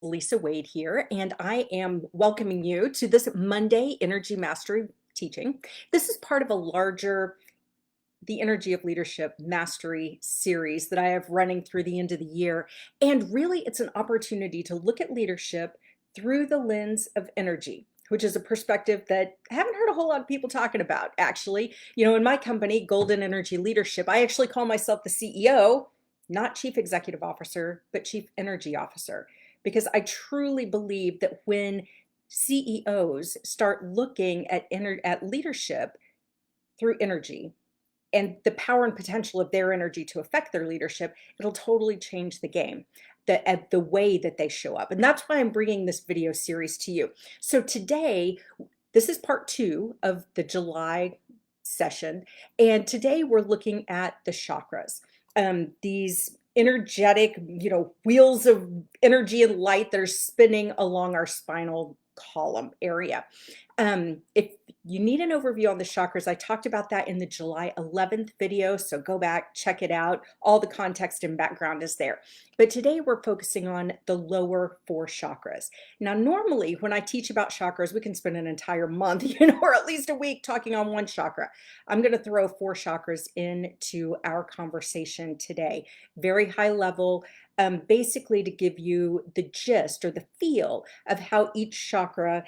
Lisa Wade here, and I am welcoming you to this Monday Energy Mastery teaching. This is part of a larger The Energy of Leadership Mastery series that I have running through the end of the year. And really, it's an opportunity to look at leadership through the lens of energy, which is a perspective that I haven't heard a whole lot of people talking about, actually. In my company, Golden Energy Leadership, I actually call myself the CEO, not Chief Executive Officer, but Chief Energy Officer, because I truly believe that when CEOs start looking at leadership through energy, and the power and potential of their energy to affect their leadership, it'll totally change the game, the way that they show up. And that's why I'm bringing this video series to you. So today, this is part 2 of the July session. And today we're looking at the chakras, these energetic, wheels of energy and light that are spinning along our spinal column area. If you need an overview on the chakras, I talked about that in the July 11th video, so go back, check it out. All the context and background is there. But today we're focusing on the lower 4 chakras. Now, normally when I teach about chakras, we can spend an entire month, or at least a week talking on one chakra. I'm going to throw 4 chakras into our conversation today. Very high level, basically to give you the gist or the feel of how each chakra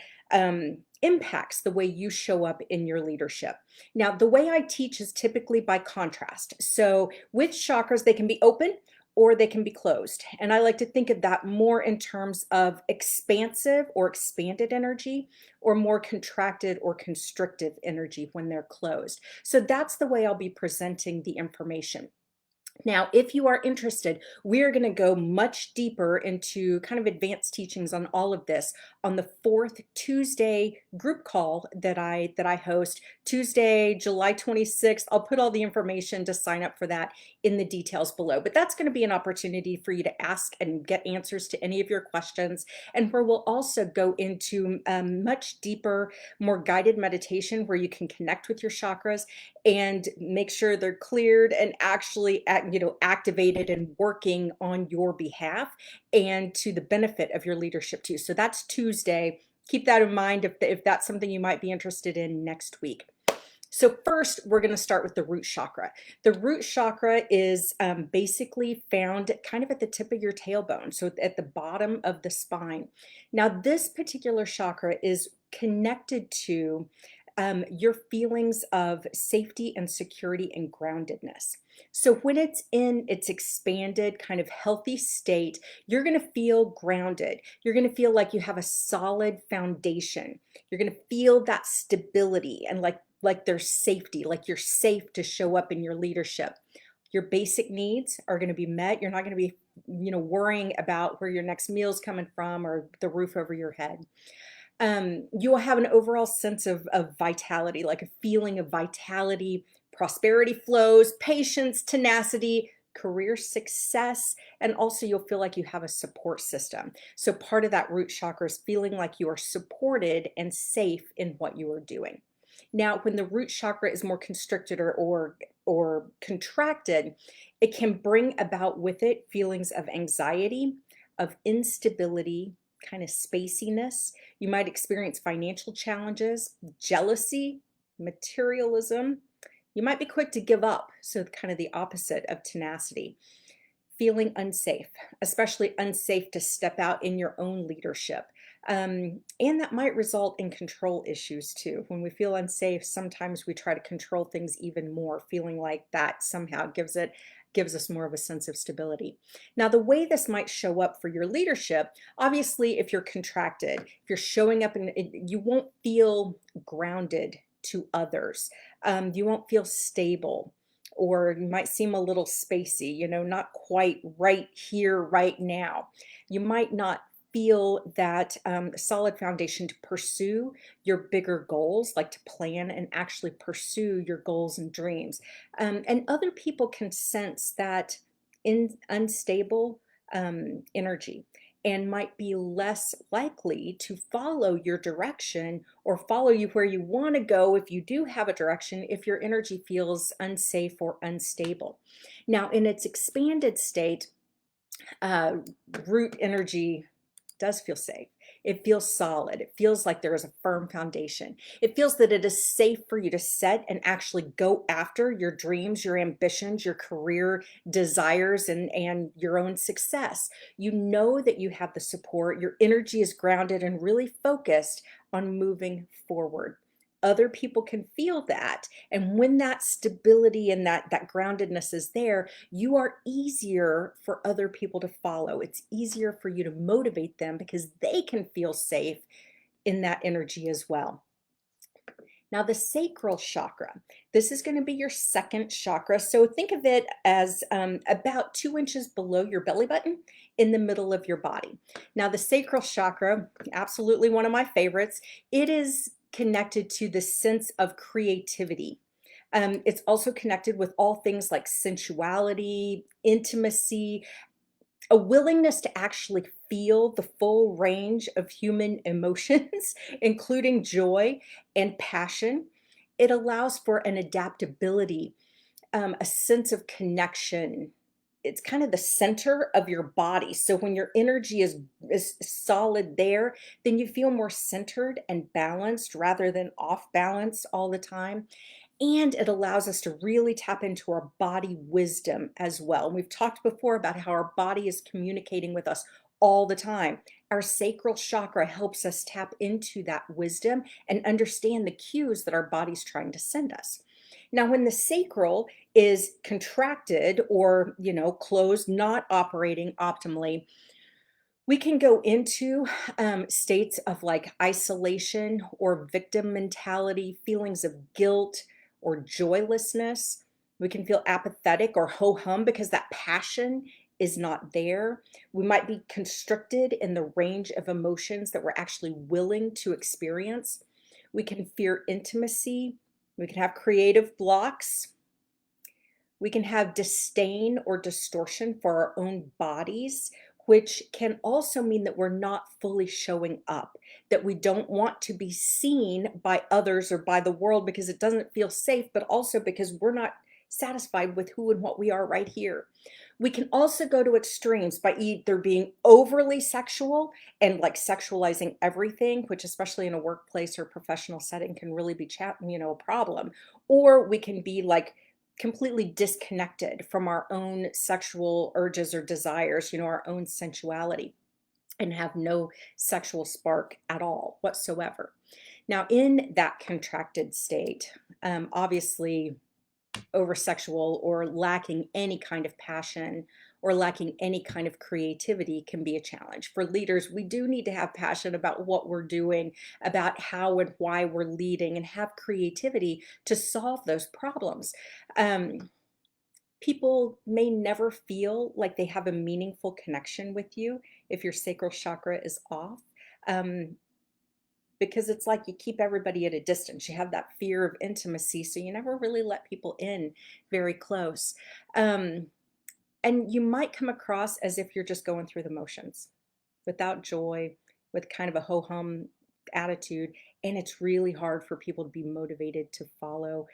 impacts the way you show up in your leadership. Now, the way I teach is typically by contrast. So with chakras, they can be open or they can be closed. And I like to think of that more in terms of expansive or expanded energy, or more contracted or constrictive energy when they're closed. So that's the way I'll be presenting the information. Now, if you are interested, we're going to go much deeper into kind of advanced teachings on all of this on the 4th Tuesday group call that I host, Tuesday, July 26th. I'll put all the information to sign up for that in the details below. But that's going to be an opportunity for you to ask and get answers to any of your questions, and where we'll also go into much deeper, more guided meditation where you can connect with your chakras and make sure they're cleared and actually activated and working on your behalf and to the benefit of your leadership too. So that's Tuesday. Keep that in mind if that's something you might be interested in next week. So first, we're going to start with the root chakra. The root chakra is basically found kind of at the tip of your tailbone, so at the bottom of the spine. Now, this particular chakra is connected to your feelings of safety and security and groundedness. So when it's in its expanded kind of healthy state, you're going to feel grounded. You're going to feel like you have a solid foundation. You're going to feel that stability and like there's safety, like you're safe to show up in your leadership. Your basic needs are going to be met. You're not going to be, worrying about where your next meal's coming from or the roof over your head. You will have an overall sense of vitality, like a feeling of vitality, prosperity flows, patience, tenacity, career success, and also you'll feel like you have a support system. So part of that root chakra is feeling like you are supported and safe in what you are doing. Now, when the root chakra is more constricted or contracted, it can bring about with it feelings of anxiety, of instability, kind of spaciness. You might experience financial challenges, jealousy, materialism. You might be quick to give up, so kind of the opposite of tenacity. Feeling unsafe, especially unsafe to step out in your own leadership. And that might result in control issues too. When we feel unsafe, sometimes we try to control things even more, feeling like that somehow gives us more of a sense of stability. Now, the way this might show up for your leadership, obviously, if you're contracted, if you're showing up and you won't feel grounded to others, you won't feel stable, or you might seem a little spacey, not quite right here, right now. You might not feel that solid foundation to pursue your bigger goals, like to plan and actually pursue your goals and dreams. And other people can sense that unstable energy and might be less likely to follow your direction or follow you where you want to go if you do have a direction, if your energy feels unsafe or unstable. Now, in its expanded state, root energy does feel safe. It feels solid. It feels like there is a firm foundation. It feels that it is safe for you to set and actually go after your dreams, your ambitions, your career desires, and your own success. You know that you have the support. Your energy is grounded and really focused on moving forward. Other people can feel that. And when that stability and that groundedness is there, you are easier for other people to follow. It's easier for you to motivate them because they can feel safe in that energy as well. Now, the sacral chakra, this is going to be your second chakra. So think of it as about 2 inches below your belly button in the middle of your body. Now, the sacral chakra, absolutely one of my favorites. It is connected to the sense of creativity. It's also connected with all things like sensuality, intimacy, a willingness to actually feel the full range of human emotions, including joy and passion. It allows for an adaptability, a sense of connection. It's kind of the center of your body. So when your energy is solid there, then you feel more centered and balanced rather than off balance all the time. And it allows us to really tap into our body wisdom as well. And we've talked before about how our body is communicating with us all the time. Our sacral chakra helps us tap into that wisdom and understand the cues that our body's trying to send us. Now, when the sacral is contracted or, closed, not operating optimally, we can go into states of like isolation or victim mentality, feelings of guilt or joylessness. We can feel apathetic or ho hum because that passion is not there. We might be constricted in the range of emotions that we're actually willing to experience. We can fear intimacy. We can have creative blocks. We can have disdain or distortion for our own bodies, which can also mean that we're not fully showing up, that we don't want to be seen by others or by the world because it doesn't feel safe, but also because we're not satisfied with who and what we are right here. We can also go to extremes by either being overly sexual and like sexualizing everything, which especially in a workplace or professional setting can really be a problem, or we can be like completely disconnected from our own sexual urges or desires, our own sensuality, and have no sexual spark at all whatsoever. Now, in that contracted state, obviously over sexual or lacking any kind of passion or lacking any kind of creativity can be a challenge. For leaders, we do need to have passion about what we're doing, about how and why we're leading, and have creativity to solve those problems. People may never feel like they have a meaningful connection with you if your sacral chakra is off. Because it's like you keep everybody at a distance. You have that fear of intimacy, so you never really let people in very close. And you might come across as if you're just going through the motions without joy, with kind of a ho-hum attitude. And it's really hard for people to be motivated to follow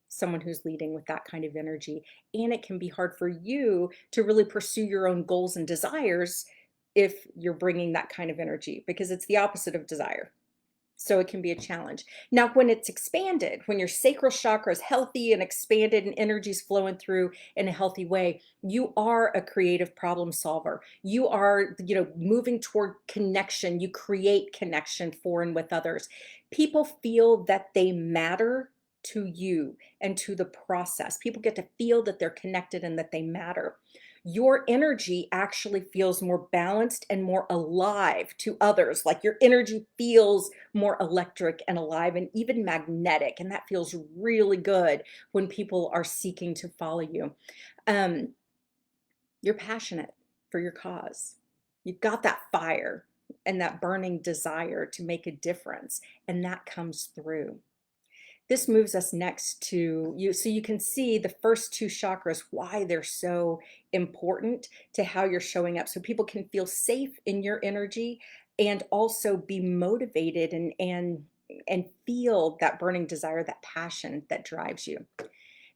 someone who's leading with that kind of energy. And it can be hard for you to really pursue your own goals and desires if you're bringing that kind of energy, because it's the opposite of desire. So it can be a challenge. Now, when it's expanded, when your sacral chakra is healthy and expanded and energy's flowing through in a healthy way, you are a creative problem solver. You are, moving toward connection. You create connection for and with others. People feel that they matter to you and to the process. People get to feel that they're connected and that they matter. Your energy actually feels more balanced and more alive to others. Like your energy feels more electric and alive and even magnetic. And that feels really good when people are seeking to follow you. You're passionate for your cause. You've got that fire and that burning desire to make a difference. And that comes through. This moves us next to you. So you can see the first two chakras, why they're so important to how you're showing up. So people can feel safe in your energy and also be motivated and feel that burning desire, that passion that drives you.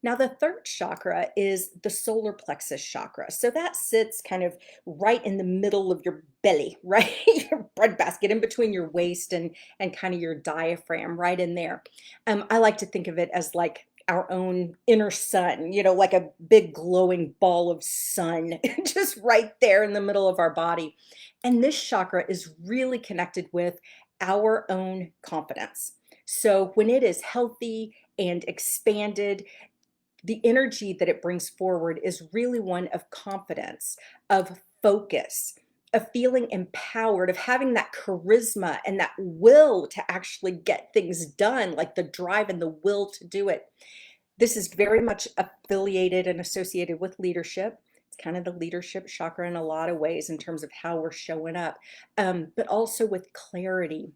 Now, the third chakra is the solar plexus chakra. So that sits kind of right in the middle of your belly, right? Your breadbasket, in between your waist and kind of your diaphragm, right in there. I like to think of it as like our own inner sun, like a big glowing ball of sun, just right there in the middle of our body. And this chakra is really connected with our own confidence. So when it is healthy and expanded, the energy that it brings forward is really one of confidence, of focus, of feeling empowered, of having that charisma and that will to actually get things done, like the drive and the will to do it. This is very much affiliated and associated with leadership. It's kind of the leadership chakra in a lot of ways in terms of how we're showing up, but also with clarity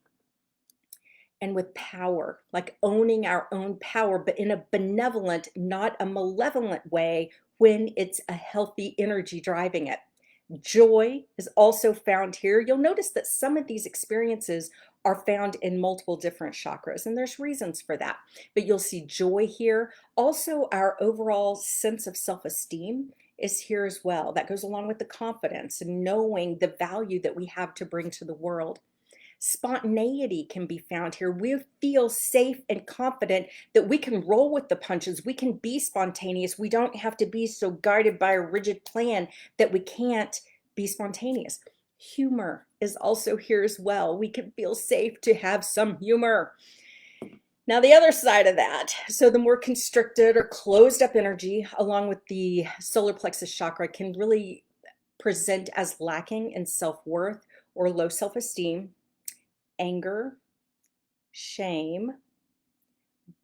and with power, like owning our own power, but in a benevolent, not a malevolent way when it's a healthy energy driving it. Joy is also found here. You'll notice that some of these experiences are found in multiple different chakras, and there's reasons for that. But you'll see joy here. Also, our overall sense of self-esteem is here as well. That goes along with the confidence and knowing the value that we have to bring to the world. Spontaneity can be found here. We feel safe and confident that we can roll with the punches. We can be spontaneous. We don't have to be so guided by a rigid plan that we can't be spontaneous. Humor is also here as well. We can feel safe to have some humor. Now, the other side of that, so the more constricted or closed up energy, along with the solar plexus chakra, can really present as lacking in self-worth or low self-esteem, anger, shame,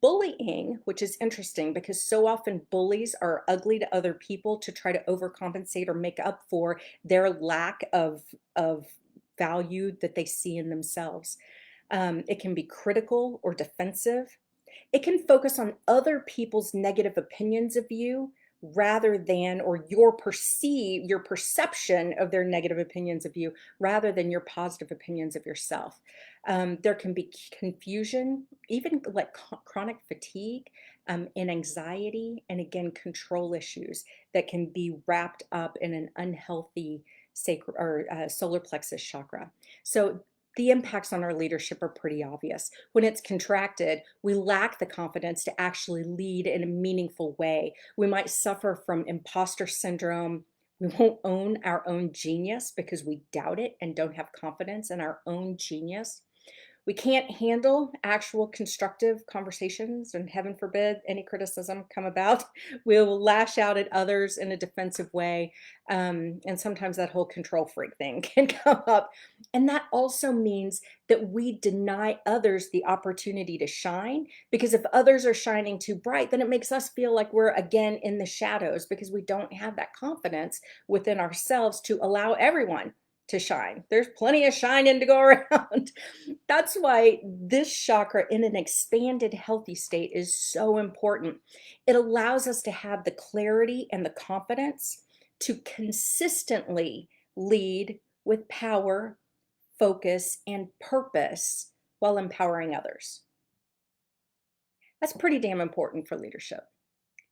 bullying, which is interesting because so often bullies are ugly to other people to try to overcompensate or make up for their lack of value that they see in themselves. It can be critical or defensive. It can focus on other people's negative opinions of you rather than, or your perception of their negative opinions of you rather than your positive opinions of yourself. There can be confusion, even like chronic fatigue, and anxiety, and again, control issues that can be wrapped up in an unhealthy sacral or solar plexus chakra. So the impacts on our leadership are pretty obvious. When it's contracted, we lack the confidence to actually lead in a meaningful way. We might suffer from imposter syndrome. We won't own our own genius because we doubt it and don't have confidence in our own genius. We can't handle actual constructive conversations, and heaven forbid any criticism come about. We'll lash out at others in a defensive way. And sometimes that whole control freak thing can come up. And that also means that we deny others the opportunity to shine, because if others are shining too bright, then it makes us feel like we're again in the shadows because we don't have that confidence within ourselves to allow everyone to shine. There's plenty of shining to go around. That's why this chakra in an expanded, healthy state is so important. It allows us to have the clarity and the confidence to consistently lead with power, focus, and purpose while empowering others. That's pretty damn important for leadership,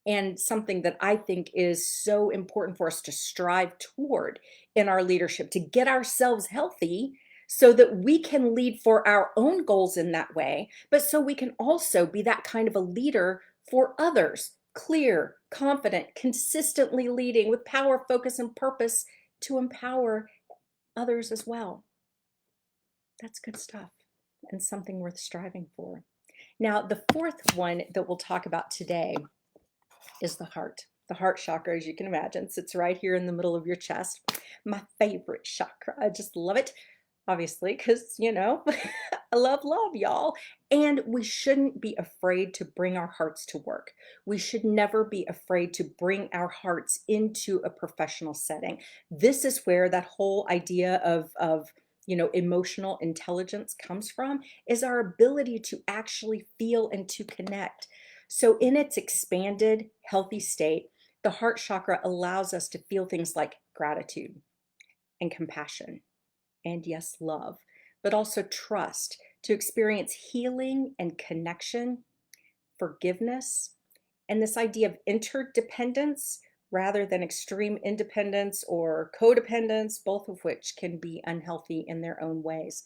and something that I think is so important for us to strive toward in our leadership, to get ourselves healthy so that we can lead for our own goals in that way, but so we can also be that kind of a leader for others, clear, confident, consistently leading with power, focus, and purpose to empower others as well. That's good stuff and something worth striving for. Now, the fourth one that we'll talk about today is the heart. The heart chakra, as you can imagine, sits right here in the middle of your chest. My favorite chakra. I just love it, obviously, because, I love love, y'all. And we shouldn't be afraid to bring our hearts to work. We should never be afraid to bring our hearts into a professional setting. This is where that whole idea of emotional intelligence comes from, is our ability to actually feel and to connect. So in its expanded, healthy state, the heart chakra allows us to feel things like gratitude and compassion, and yes, love, but also trust, to experience healing and connection, forgiveness, And this idea of interdependence rather than extreme independence or codependence, both of which can be unhealthy in their own ways.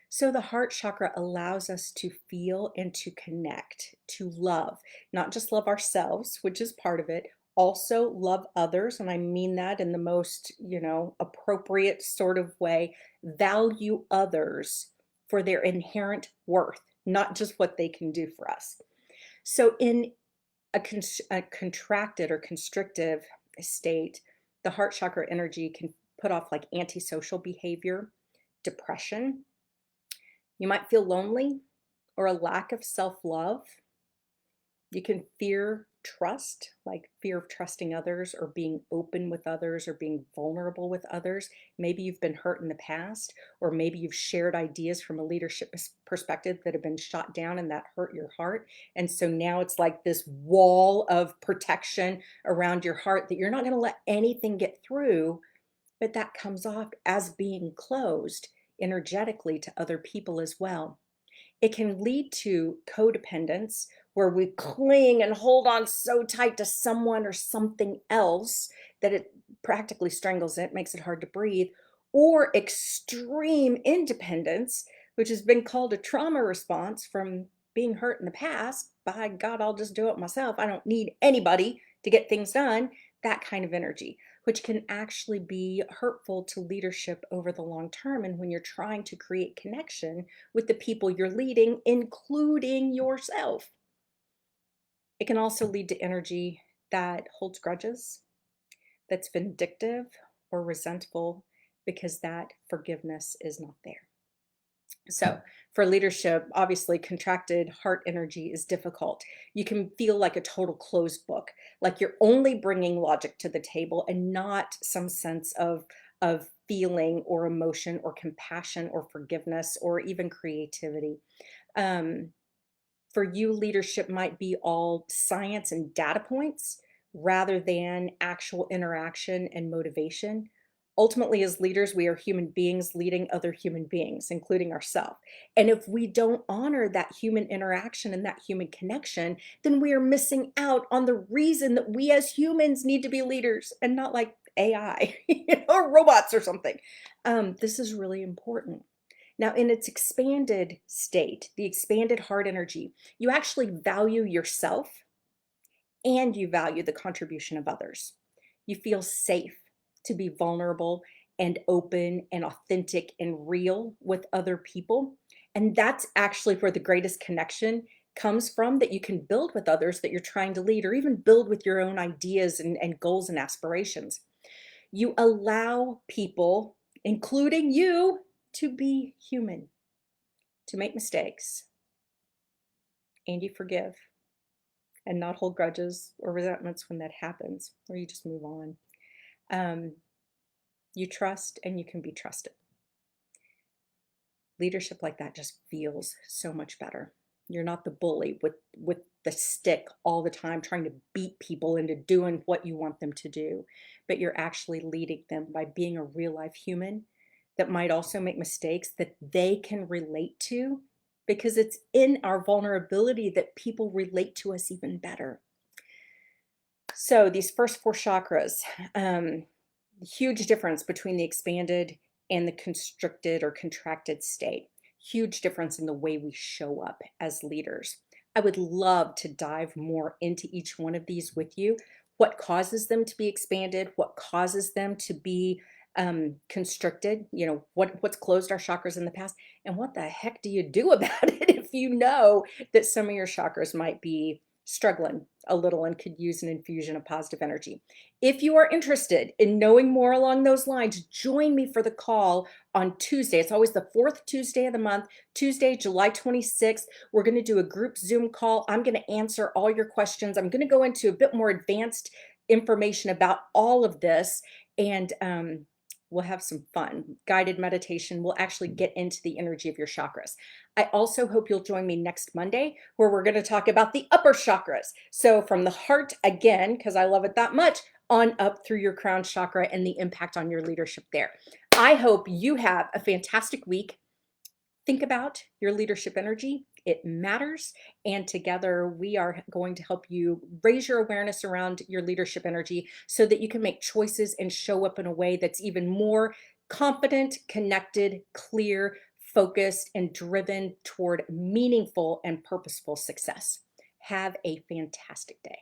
So the heart chakra allows us to feel and to connect, to love, not just love ourselves, which is part of it, also love others. And I mean that in the most, appropriate sort of way, value others for their inherent worth, not just what they can do for us. So in a contracted or constrictive state, the heart chakra energy can put off like antisocial behavior, depression. You might feel lonely or a lack of self-love. You can fear trust, like fear of trusting others or being open with others or being vulnerable with others. Maybe you've been hurt in the past, or maybe you've shared ideas from a leadership perspective that have been shot down and that hurt your heart. And so now it's like this wall of protection around your heart that you're not going to let anything get through, but that comes off as being closed energetically to other people as well. It can lead to codependence, where we cling and hold on so tight to someone or something else that it practically strangles it, makes it hard to breathe, or extreme independence, which has been called a trauma response from being hurt in the past. By God, I'll just do it myself. I don't need anybody to get things done. That kind of energy, which can actually be hurtful to leadership over the long term. And when you're trying to create connection with the people you're leading, including yourself. It can also lead to energy that holds grudges, that's vindictive or resentful because that forgiveness is not there. So for leadership, obviously contracted heart energy is difficult. You can feel like a total closed book, like you're only bringing logic to the table and not some sense of feeling or emotion or compassion or forgiveness or even creativity. For you, leadership might be all science and data points rather than actual interaction and motivation. Ultimately, as leaders, we are human beings leading other human beings, including ourselves. And if we don't honor that human interaction and that human connection, then we are missing out on the reason that we as humans need to be leaders and not like AI or robots or something. This is really important. Now, in its expanded state, the expanded heart energy, you actually value yourself and you value the contribution of others. You feel safe to be vulnerable and open and authentic and real with other people. And that's actually where the greatest connection comes from, that you can build with others that you're trying to lead, or even build with your own ideas and goals and aspirations. You allow people, including you, to be human, to make mistakes, and you forgive and not hold grudges or resentments when that happens, or you just move on. You trust and you can be trusted. Leadership like that just feels so much better. You're not the bully with the stick all the time trying to beat people into doing what you want them to do, but you're actually leading them by being a real life human that might also make mistakes that they can relate to, because it's in our vulnerability that people relate to us even better. So these first four chakras, huge difference between the expanded and the constricted or contracted state. Huge difference in the way we show up as leaders. I would love to dive more into each one of these with you. What causes them to be expanded? What causes them to be constricted? What's closed our chakras in the past? And what the heck do you do about it if you know that some of your chakras might be struggling a little and could use an infusion of positive energy? If you are interested in knowing more along those lines, join me for the call on Tuesday. It's always the fourth Tuesday of the month, Tuesday, July 26th. We're going to do a group Zoom call. I'm going to answer all your questions. I'm going to go into a bit more advanced information about all of this, and we'll have some fun. Guided meditation. We'll actually get into the energy of your chakras. I also hope you'll join me next Monday, where we're going to talk about the upper chakras. So from the heart again, because I love it that much, on up through your crown chakra and the impact on your leadership there. I hope you have a fantastic week. Think about your leadership energy It matters. And together we are going to help you raise your awareness around your leadership energy so that you can make choices and show up in a way that's even more confident, connected, clear, focused, and driven toward meaningful and purposeful success. Have a fantastic day.